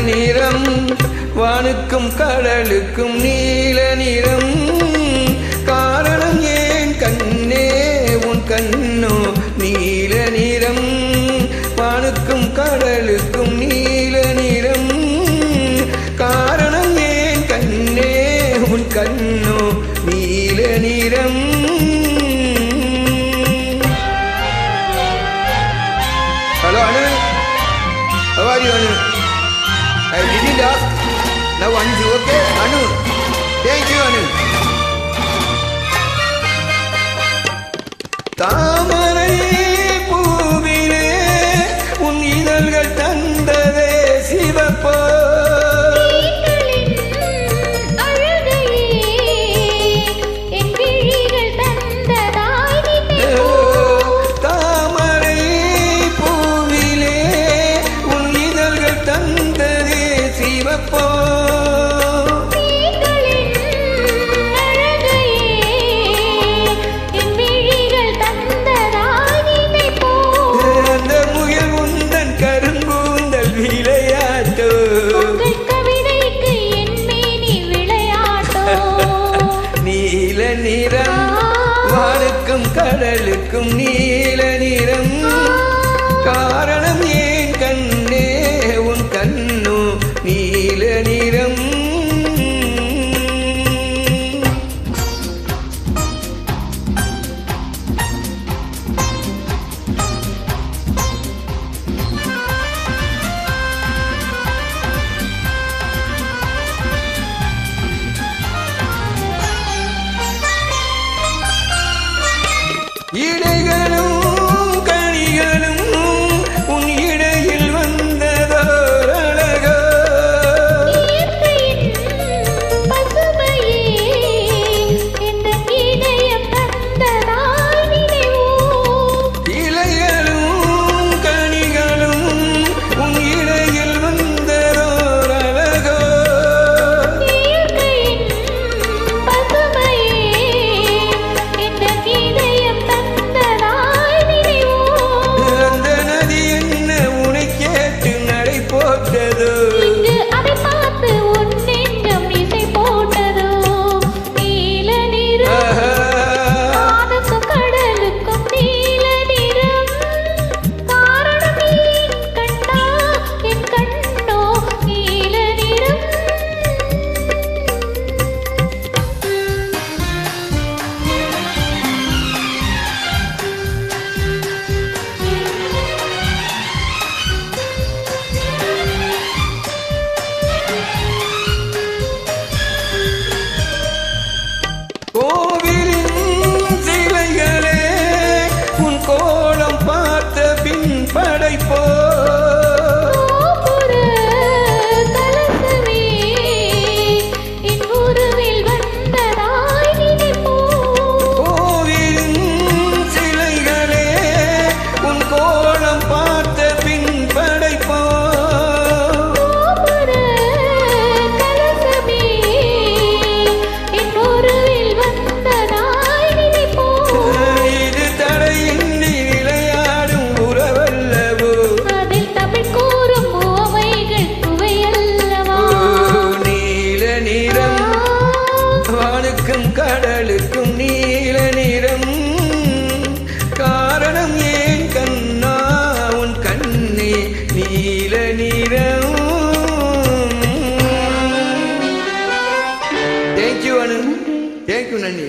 நிறம் வானுக்கும் கடலுக்கும் நீல நிறம் காரணம் ஏன் கண்ணே உன் கண்ணோ நீல நிறம் வானுக்கும் கடலுக்கும் நீல நிறம் காரணம் ஏன் கண்ணே உன் கண்ணோ நீல நிறம். Hello Anu, how are you Anu? I didn't ask. Now Anu, okay Anu? Thank you Anu. தாமரை பூவிலே உன் இதழ்கள் தந்ததே சிவப்போ நீல நிறம் வானுக்கும் கடலுக்கும் நீல நிறம் காரணம் ஏன் கண்ணே உன் கண்ணோ நீல நிறம். இடைகளும் கனிகளும் உன் இடையில் வந்ததோர் அழகோ இலைகளும் கனிகளும் உன் இடையில் வந்ததோர் அழகோ கோவிலின் சிலைகளே உன் கோலம் பார்த்த பின் படைப்போ கோவிலின் சிலைகளே உன் கோலம் பார்த்த பின் படைப்போ கடலுக்கும் நீல நிறம் காரணம் ஏன் கண்ணா உன் கண்ணே நீல நிறம். Thank you Anu. Thank you Nani.